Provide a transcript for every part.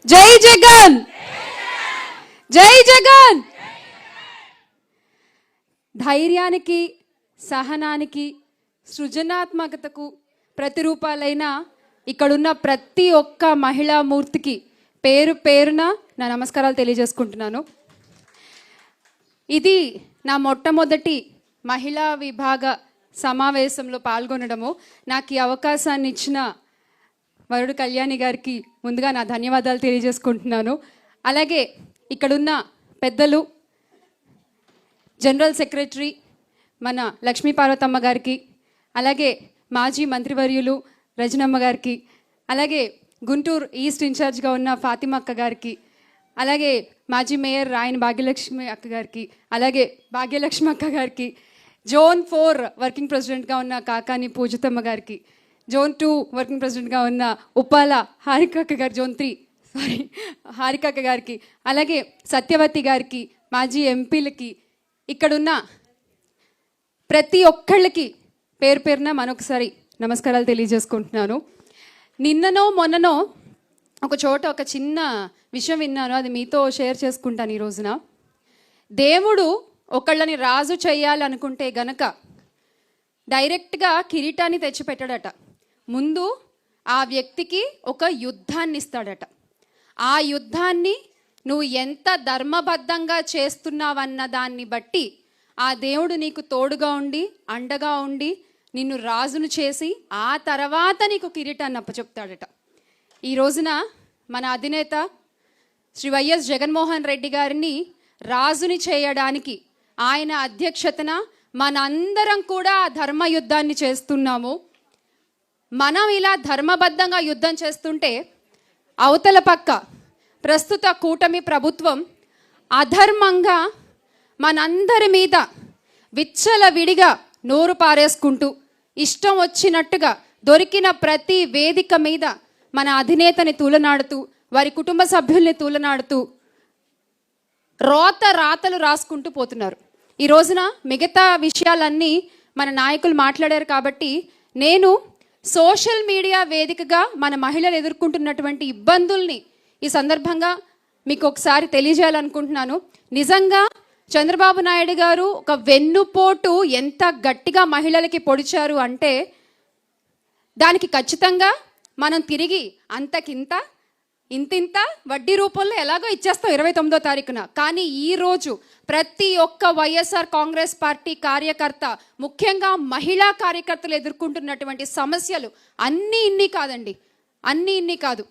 జై జగన్, జై జగన్. ధైర్యానికి, సహనానికి, సృజనాత్మకతకు ప్రతిరూపాలైన ఇక్కడున్న ప్రతి ఒక్క మహిళా మూర్తికి పేరు పేరున నా నమస్కారాలు తెలియజేసుకుంటున్నాను. ఇది నా మొట్టమొదటి మహిళా విభాగ సమావేశంలో పాల్గొనడము. నాకు ఈ అవకాశాన్ని ఇచ్చిన వరుడు కళ్యాణి గారికి ముందుగా నా ధన్యవాదాలు తెలియజేసుకుంటున్నాను. అలాగే ఇక్కడున్న పెద్దలు, జనరల్ సెక్రటరీ మన లక్ష్మీ పార్వతమ్మ గారికి, అలాగే మాజీ మంత్రివర్యులు రజనమ్మ గారికి, అలాగే గుంటూరు ఈస్ట్ ఇన్ఛార్జ్గా ఉన్న ఫాతిమా అక్క గారికి, అలాగే మాజీ మేయర్ రాయన భాగ్యలక్ష్మి అక్క గారికి, అలాగే భాగ్యలక్ష్మి అక్క గారికి, జోన్ 4 వర్కింగ్ ప్రెసిడెంట్గా ఉన్న కాకాని పూజితమ్మ గారికి, జోన్ 2 వర్కింగ్ ప్రెసిడెంట్గా ఉన్న ఉప్పాల హారిక గారు, జోన్ 3 హారిక గారికి, అలాగే సత్యవతి గారికి, మాజీ ఎంపీలకి, ఇక్కడున్న ప్రతి ఒక్కళ్ళకి పేరు పేరున మరొకసారి నమస్కారాలు తెలియజేసుకుంటున్నాను. నిన్ననో మొన్ననో ఒక చోట ఒక చిన్న విషయం విన్నాను, అది మీతో షేర్ చేసుకుంటాను ఈ రోజున. దేవుడు ఒకళ్ళని రాజు చేయాలనుకుంటే గనక డైరెక్ట్గా కిరీటాన్ని తెచ్చిపెట్టాడట. ముందు ఆ వ్యక్తికి ఒక యుద్ధాన్ని ఇస్తాడట. ఆ యుద్ధాన్ని నువ్వు ఎంత ధర్మబద్ధంగా చేస్తున్నావన్న దాన్ని బట్టి ఆ దేవుడు నీకు తోడుగా ఉండి, అండగా ఉండి, నిన్ను రాజును చేసి ఆ తర్వాత నీకు కిరీటాన్ని అప్పచెప్తాడట. ఈ రోజున మన అధినేత శ్రీ వైఎస్ జగన్మోహన్ రెడ్డి గారిని రాజుని చేయడానికి ఆయన అధ్యక్షతన మనందరం కూడా ఆ ధర్మ యుద్ధాన్ని చేస్తున్నాము. మనం ఇలా ధర్మబద్ధంగా యుద్ధం చేస్తుంటే అవతల పక్క ప్రస్తుత కూటమి ప్రభుత్వం అధర్మంగా మనందరి మీద విచ్చలవిడిగా నోరు పారేసుకుంటూ ఇష్టం వచ్చినట్టుగా దొరికిన ప్రతి వేదిక మీద మన అధినేతని తూలనాడుతూ, వారి కుటుంబ సభ్యుల్ని తూలనాడుతూ రాతలు రాసుకుంటూ పోతున్నారు. ఈ రోజున మిగతా విషయాలన్నీ మన నాయకులు మాట్లాడారు కాబట్టి నేను సోషల్ మీడియా వేదికగా మన మహిళలు ఎదుర్కొంటున్నటువంటి ఇబ్బందుల్ని ఈ సందర్భంగా మీకు ఒకసారి తెలియజేయాలనుకుంటున్నాను. నిజంగా చంద్రబాబు నాయుడు గారు ఒక వెన్నుపోటు ఎంత గట్టిగా మహిళలకి పొడిచారు అంటే దానికి ఖచ్చితంగా మనం తిరిగి అంతకింత ఇంతింత వడ్డీ రూపంలో ఎలాగో ఇచ్చేస్తాం 29వ తారీఖున. కానీ ఈరోజు ప్రతి ఒక్క వైఎస్ఆర్ కాంగ్రెస్ పార్టీ కార్యకర్త, ముఖ్యంగా మహిళా కార్యకర్తలు ఎదుర్కొంటున్నటువంటి సమస్యలు అన్నీ ఇన్ని కాదండి, అన్నీ ఇన్ని కాదు.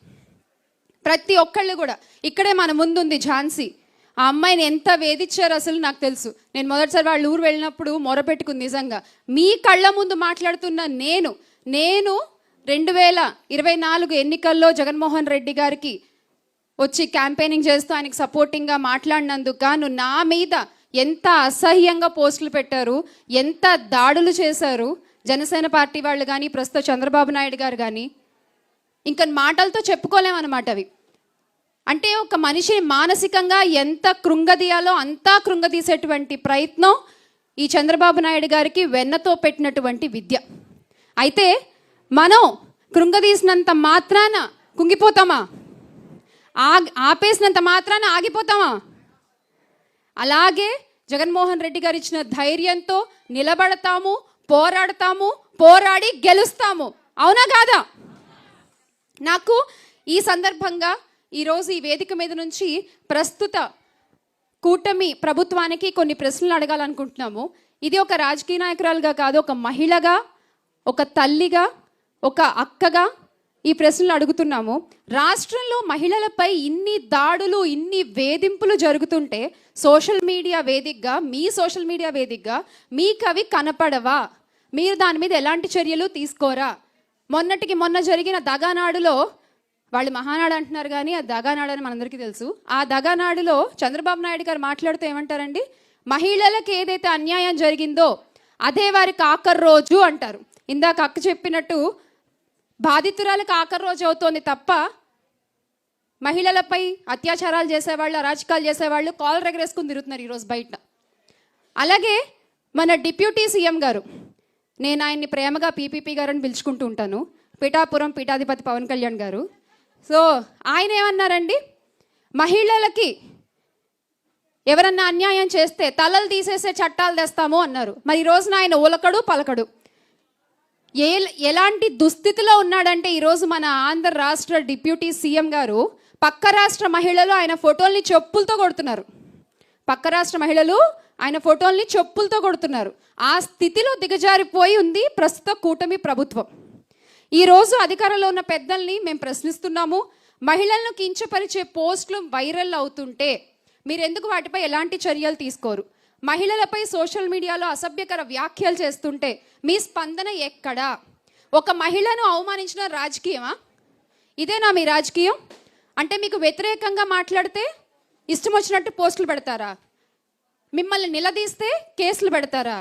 ప్రతి ఒక్కళ్ళు కూడా ఇక్కడే మన ముందుంది ఝాన్సీ. ఆ అమ్మాయిని ఎంత వేధించారు అసలు నాకు తెలుసు. నేను మొదటిసారి వాళ్ళ ఊరు వెళ్ళినప్పుడు మొరపెట్టుకుంది. నిజంగా మీ కళ్ళ ముందు మాట్లాడుతున్న నేను 2024 ఎన్నికల్లో జగన్మోహన్ రెడ్డి గారికి వచ్చి క్యాంపెయినింగ్ చేస్తూ ఆయనకి సపోర్టింగ్గా మాట్లాడినందుకు గాను నా మీద ఎంత అసహ్యంగా పోస్టులు పెట్టారు, ఎంత దాడులు చేశారు జనసేన పార్టీ వాళ్ళు కానీ, ప్రస్తుతం చంద్రబాబు నాయుడు గారు కానీ. ఇంకా మాటలతో చెప్పుకోలేమన్నమాట అవి. అంటే ఒక మనిషిని మానసికంగా ఎంత కృంగదీయాలో అంతా కృంగదీసేటువంటి ప్రయత్నం ఈ చంద్రబాబు నాయుడు గారికి వెన్నతో పెట్టినటువంటి విద్య. అయితే మనం కృంగదీసినంత మాత్రాన కుంగిపోతామా? ఆపేసినంత మాత్రాన ఆగిపోతామా? అలాగే జగన్మోహన్ రెడ్డి గారు ఇచ్చిన ధైర్యంతో నిలబడతాము, పోరాడతాము, పోరాడి గెలుస్తాము. అవునా కాదా? నాకు ఈ సందర్భంగా ఈరోజు ఈ వేదిక మీద నుంచి ప్రస్తుత కూటమి ప్రభుత్వానికి కొన్ని ప్రశ్నలు అడగాలనుకుంటున్నాము. ఇది ఒక రాజకీయ నాయకురాలుగా కాదు, ఒక మహిళగా, ఒక తల్లిగా, ఒక అక్కగా ఈ ప్రశ్నలు అడుగుతున్నాము. రాష్ట్రంలో మహిళలపై ఇన్ని దాడులు, ఇన్ని వేధింపులు జరుగుతుంటే సోషల్ మీడియా వేదికగా, మీ సోషల్ మీడియా వేదికగా మీకు అవి కనపడవా? మీరు దాని మీద ఎలాంటి చర్యలు తీసుకోరా? మొన్నటికి మొన్న జరిగిన దగానాడులో, వాళ్ళు మహానాడు అంటున్నారు కానీ అది దగానాడు అని మనందరికీ తెలుసు. ఆ దగానాడులో చంద్రబాబు నాయుడు గారు మాట్లాడుతూ ఏమంటారండి? మహిళలకు ఏదైతే అన్యాయం జరిగిందో అదే వారికి ఆఖరి రోజు అంటారు. ఇందాక అక్క చెప్పినట్టు బాధితురాలకు ఆఖరి రోజు అవుతోంది తప్ప మహిళలపై అత్యాచారాలు చేసేవాళ్ళు, అరాచకాలు చేసేవాళ్ళు కాలర్ ఎగరేసుకుని తిరుగుతున్నారు ఈరోజు బయట. అలాగే మన డిప్యూటీ సీఎం గారు, నేను ఆయన్ని ప్రేమగా పీపీపీ గారు అని పిలుచుకుంటూ ఉంటాను, పిఠాపురం పీఠాధిపతి పవన్ కళ్యాణ్ గారు, సో ఆయన ఏమన్నారండి, మహిళలకి ఎవరన్నా అన్యాయం చేస్తే తలలు తీసేసే చట్టాలు తెస్తాము అన్నారు. మరి ఈ రోజున ఆయన ఉలకడు పలకడు. ఎలాంటి దుస్థితిలో ఉన్నాడంటే ఈరోజు మన ఆంధ్ర రాష్ట్ర డిప్యూటీ సీఎం గారు పక్క రాష్ట్ర మహిళలు ఆయన ఫోటోల్ని చెప్పులతో కొడుతున్నారు. పక్క రాష్ట్ర మహిళలు ఆయన ఫోటోల్ని చెప్పులతో కొడుతున్నారు. ఆ స్థితిలో దిగజారిపోయి ఉంది ప్రస్తుత కూటమి ప్రభుత్వం. ఈరోజు అధికారంలో ఉన్న పెద్దల్ని మేము ప్రశ్నిస్తున్నాము. మహిళలను కించపరిచే పోస్టులు వైరల్ అవుతుంటే మీరెందుకు వాటిపై ఎలాంటి చర్యలు తీసుకోరు? మహిళలపై సోషల్ మీడియాలో అసభ్యకర వ్యాఖ్యలు చేస్తుంటే మీ స్పందన ఎక్కడా? ఒక మహిళను అవమానించిన రాజకీయమా? ఇదేనా మీ రాజకీయం? అంటే మీకు వ్యతిరేకంగా మాట్లాడితే ఇష్టం వచ్చినట్టు పోస్టులు పెడతారా? మిమ్మల్ని నిలదీస్తే కేసులు పెడతారా?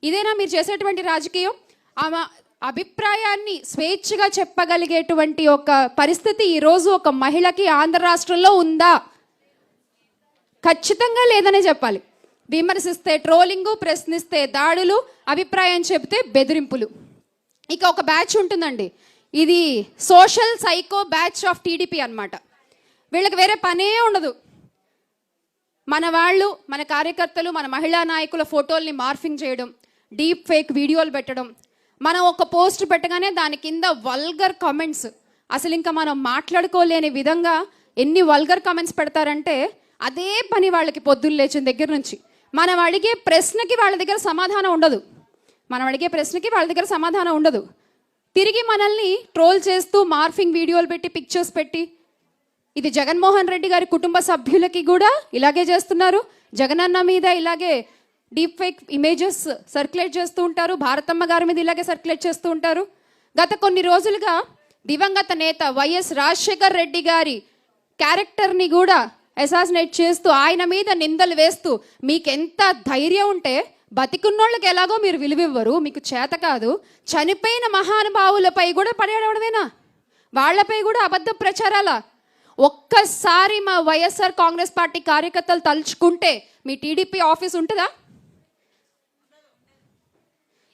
ఇదేనా మీరు చేసేటువంటి రాజకీయం? ఆమె అభిప్రాయాన్ని స్వేచ్ఛగా చెప్పగలిగేటువంటి ఒక పరిస్థితి ఈరోజు ఒక మహిళకి ఆంధ్ర రాష్ట్రంలో ఉందా? ఖచ్చితంగా లేదనే చెప్పాలి. విమర్శిస్తే ట్రోలింగు, ప్రశ్నిస్తే దాడులు, అభిప్రాయం చెబితే బెదిరింపులు. ఇక ఒక బ్యాచ్ ఉంటుందండి, ఇది social psycho batch of TDP అన్నమాట. వీళ్ళకి వేరే పనే ఉండదు. మన వాళ్ళు, మన కార్యకర్తలు, మన మహిళా నాయకుల ఫోటోల్ని మార్ఫింగ్ చేయడం, డీప్ ఫేక్ వీడియోలు పెట్టడం, మనం ఒక పోస్ట్ పెట్టగానే దాని కింద వల్గర్ కామెంట్స్, అసలు ఇంకా మనం మాట్లాడుకోలేని విధంగా ఎన్ని వల్గర్ కామెంట్స్ పెడతారంటే అదే పని వాళ్ళకి పొద్దున్న లేచిన దగ్గర నుంచి. మనం అడిగే ప్రశ్నకి వాళ్ళ దగ్గర సమాధానం ఉండదు. తిరిగి మనల్ని ట్రోల్ చేస్తూ మార్ఫింగ్ వీడియోలు పెట్టి, పిక్చర్స్ పెట్టి, ఇది జగన్మోహన్ రెడ్డి గారి కుటుంబ సభ్యులకి కూడా ఇలాగే చేస్తున్నారు. జగనన్న మీద ఇలాగే డీప్ ఫేక్ ఇమేజెస్ సర్క్యులేట్ చేస్తూ ఉంటారు. భారతమ్మ గారి మీద ఇలాగే సర్క్యులేట్ చేస్తూ ఉంటారు. గత కొన్ని రోజులుగా దివంగత నేత వైఎస్ రాజశేఖర్ రెడ్డి గారి క్యారెక్టర్ని కూడా అసాసినేట్ చేస్తూ, ఆయన మీద నిందలు వేస్తూ, మీకెంత ధైర్యం ఉంటే బతికున్నోళ్ళకి ఎలాగో మీరు విలువివ్వరు, మీకు చేత కాదు, చనిపోయిన మహానుభావులపై కూడా పడేయడమేనా? వాళ్లపై కూడా అబద్ధ ప్రచారాలా? ఒక్కసారి మా వైఎస్ఆర్ కాంగ్రెస్ పార్టీ కార్యకర్తలు తలుచుకుంటే మీ టీడీపీ ఆఫీస్ ఉంటుందా?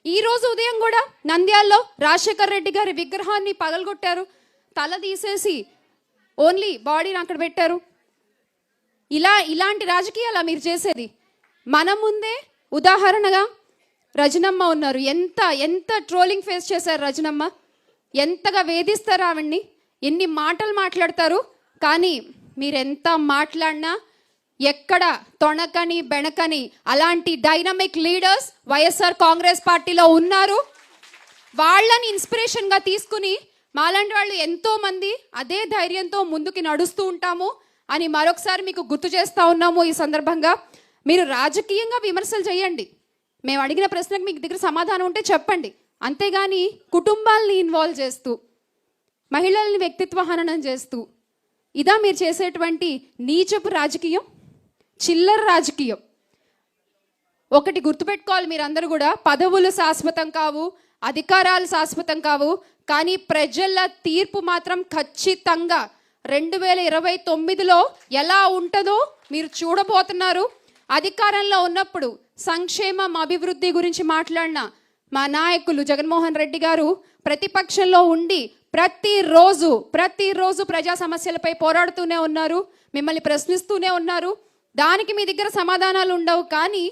ఈ రోజు ఉదయం కూడా నంద్యాలలో రాజశేఖర్ రెడ్డి గారి విగ్రహాన్ని పగలగొట్టారు, తల తీసేసి ఓన్లీ బాడీని అక్కడ పెట్టారు. ఇలాంటి రాజకీయాలా మీరు చేసేది? మన ముందే ఉదాహరణగా రజనమ్మ ఉన్నారు. ఎంత ట్రోలింగ్ ఫేస్ చేశారు రజనమ్మ, ఎంతగా వేధిస్తారు ఆవిడ్ని, ఎన్ని మాటలు మాట్లాడతారు. కానీ మీరెంత మాట్లాడినా ఎక్కడ తొణకని బెణకని అలాంటి డైనమిక్ లీడర్స్ వైఎస్ఆర్ కాంగ్రెస్ పార్టీలో ఉన్నారు. వాళ్ళని ఇన్స్పిరేషన్గా తీసుకుని మాలాంటి వాళ్ళు ఎంతో మంది అదే ధైర్యంతో ముందుకి నడుస్తూ ఉంటాము అని మరొకసారి మీకు గుర్తు చేస్తూ ఉన్నాము. ఈ సందర్భంగా మీరు రాజకీయంగా విమర్శలు చేయండి, మేము అడిగిన ప్రశ్నకు మీకు దగ్గర సమాధానం ఉంటే చెప్పండి. అంతేగాని కుటుంబాలని ఇన్వాల్వ్ చేస్తూ, మహిళల్ని వ్యక్తిత్వ హననం చేస్తూ, ఇదా మీరు చేసేటువంటి నీచపు రాజకీయం, చిల్లర రాజకీయం. ఒకటి గుర్తుపెట్టుకోవాలి మీరందరూ కూడా, పదవులు శాశ్వతం కావు, అధికారాలు శాశ్వతం కావు, కానీ ప్రజల తీర్పు మాత్రం ఖచ్చితంగా 2029లో ఎలా ఉంటుందో మీరు చూడబోతున్నారు. అధికారంలో ఉన్నప్పుడు సంక్షేమం, అభివృద్ధి గురించి మాట్లాడిన మా నాయకులు జగన్మోహన్ రెడ్డి గారు ప్రతిపక్షంలో ఉండి ప్రతిరోజు ప్రజా సమస్యలపై పోరాడుతూనే ఉన్నారు, మిమ్మల్ని ప్రశ్నిస్తూనే ఉన్నారు. దానికి మీ దగ్గర సమాధానాలు ఉండవు. కానీ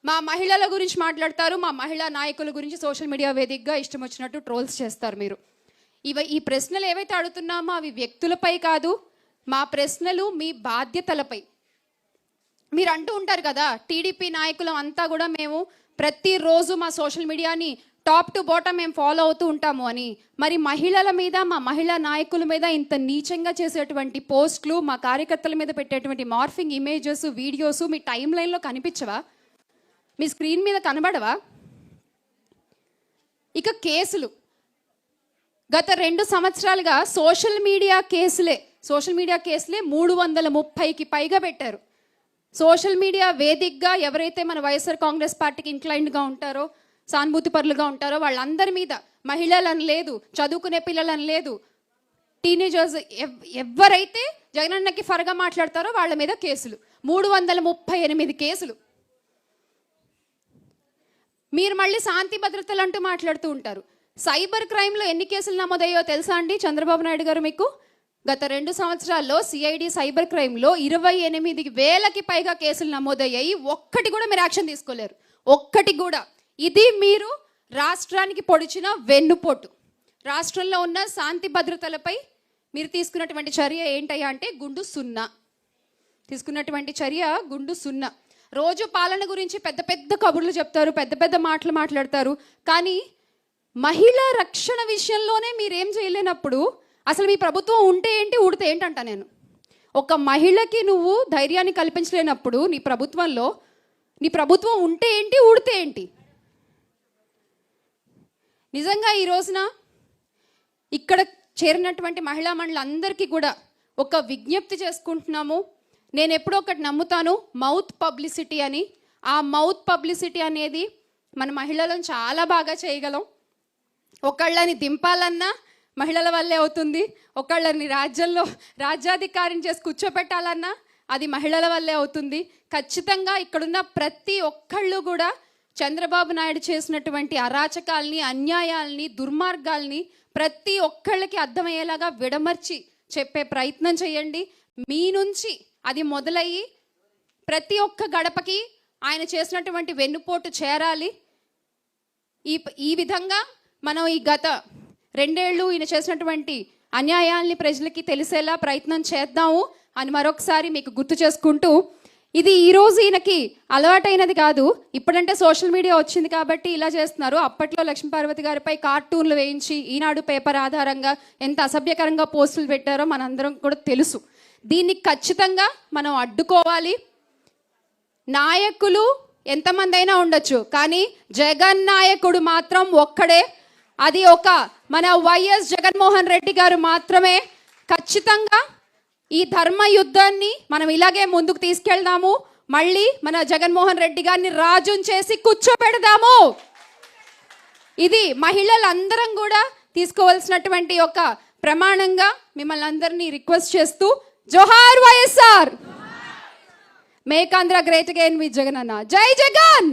మా మహిళల గురించి మాట్లాడతారు, మా మహిళా నాయకుల గురించి సోషల్ మీడియా వేదికగా ఇష్టం వచ్చినట్టు ట్రోల్స్ చేస్తారు మీరు. ఈ ప్రశ్నలు ఏవైతే అడుగుతున్నామో అవి వ్యక్తులపై కాదు, మా ప్రశ్నలు మీ బాధ్యతలపై. మీరు అంటూ ఉంటారు కదా, టీడీపీ నాయకులు అంతా కూడా మేము ప్రతిరోజు మా సోషల్ మీడియాని టాప్ టు బాటమ్ మేము ఫాలో అవుతూ ఉంటాము అని. మరి మహిళల మీద, మా మహిళా నాయకుల మీద ఇంత నీచంగా చేసేటువంటి పోస్టులు, మా కార్యకర్తల మీద పెట్టేటువంటి మార్ఫింగ్ ఇమేజెస్, వీడియోస్ మీ టైం లైన్లో కనిపించవా? మీ స్క్రీన్ మీద కనబడవా? ఇక కేసులు, గత 2 సంవత్సరాలుగా సోషల్ మీడియా కేసులే 330కి పైగా పెట్టారు. సోషల్ మీడియా వేదికగా ఎవరైతే మన వైఎస్ఆర్ కాంగ్రెస్ పార్టీకి ఇంక్లైన్డ్గా ఉంటారో, సానుభూతి పరులుగా ఉంటారో వాళ్ళందరి మీద, మహిళలని లేదు, చదువుకునే పిల్లలని లేదు, టీనేజర్స్ ఎవరైతే జగనన్నకి ఫరగా మాట్లాడతారో వాళ్ళ మీద కేసులు, 338 కేసులు. మీరు మళ్ళీ శాంతి భద్రతలు అంటూ మాట్లాడుతూ ఉంటారు. సైబర్ క్రైమ్లో ఎన్ని కేసులు నమోదయ్యో తెలుసా అండి చంద్రబాబు నాయుడు గారు మీకు? గత 2 సంవత్సరాల్లో సిఐడి సైబర్ క్రైమ్లో 28,000కి పైగా కేసులు నమోదయ్యాయి. ఒక్కటి కూడా మీరు యాక్షన్ తీసుకోలేరు, ఒక్కటి కూడా. ఇది మీరు రాష్ట్రానికి పొడిచిన వెన్నుపోటు. రాష్ట్రంలో ఉన్న శాంతి భద్రతలపై మీరు తీసుకున్నటువంటి చర్య ఏంటయ్యా అంటే గుండు సున్నా. తీసుకున్నటువంటి చర్య గుండు సున్నా. రోజు పాలన గురించి పెద్ద పెద్ద కబుర్లు చెప్తారు, పెద్ద పెద్ద మాటలు మాట్లాడతారు, కానీ మహిళా రక్షణ విషయంలోనే మీరేం చేయలేనప్పుడు అసలు మీ ప్రభుత్వం ఉంటే ఏంటి, ఊడితే ఏంటంట నేను. ఒక మహిళకి నువ్వు ధైర్యాన్ని కల్పించలేనప్పుడు నీ ప్రభుత్వం ఉంటే ఏంటి, ఊడితే ఏంటి? నిజంగా ఈ రోజున ఇక్కడ చేరినటువంటి మహిళా మండలందరికీ కూడా ఒక విజ్ఞప్తి చేసుకుంటున్నాము. నేను ఎప్పుడో ఒకటి నమ్ముతాను, మౌత్ పబ్లిసిటీ అని. ఆ మౌత్ పబ్లిసిటీ అనేది మన మహిళలను చాలా బాగా చేయగలం. ఒకళ్ళని దింపాలన్నా మహిళల వల్లే అవుతుంది, ఒకళ్ళని రాజ్యాధికారిని చేసి కూర్చోపెట్టాలన్నా అది మహిళల వల్లే అవుతుంది. ఖచ్చితంగా ఇక్కడున్న ప్రతి ఒక్కళ్ళు కూడా చంద్రబాబు నాయుడు చేసినటువంటి అరాచకాల్ని, అన్యాయాల్ని, దుర్మార్గాల్ని ప్రతి ఒక్కళ్ళకి అర్థమయ్యేలాగా విడమర్చి చెప్పే ప్రయత్నం చేయండి. మీ నుంచి అది మొదలయ్యి ప్రతి ఒక్క గడపకి ఆయన చేసినటువంటి వెన్నుపోటు చేరాలి. ఈ విధంగా మనం ఈ గత 2 ఏళ్ళు ఈయన చేసినటువంటి అన్యాయాల్ని ప్రజలకి తెలిసేలా ప్రయత్నం చేద్దాము అని మరొకసారి మీకు గుర్తు చేసుకుంటూ, ఇది ఈరోజు ఈయనకి అలవాటైనది కాదు. ఇప్పుడంటే సోషల్ మీడియా వచ్చింది కాబట్టి ఇలా చేస్తున్నారు. అప్పట్లో లక్ష్మీపార్వతి గారిపై కార్టూన్లు వేయించి ఈనాడు పేపర్ ఆధారంగా ఎంత అసభ్యకరంగా పోస్టులు పెట్టారో మనందరం కూడా తెలుసు. దీన్ని ఖచ్చితంగా మనం అడ్డుకోవాలి. నాయకులు ఎంతమంది అయినా ఉండొచ్చు, కానీ జగన్ నాయకుడు మాత్రం ఒక్కడే. అది ఒక మన వైఎస్ జగన్మోహన్ రెడ్డి గారు మాత్రమే. ఖచ్చితంగా ఈ ధర్మ యుద్ధాన్ని మనం ఇలాగే ముందుకు తీసుకెళ్దాము. మళ్ళీ మన జగన్మోహన్ రెడ్డి గారిని రాజుని చేసి కూర్చోబెడదాము. ఇది మహిళలందరం కూడా తీసుకోవాల్సినటువంటి ఒక ప్రమాణంగా మిమ్మల్ని అందరినీ రిక్వెస్ట్ చేస్తూ, జోహార్ YSR, make Andhra great again with Jagan అన్న. జై జగన్.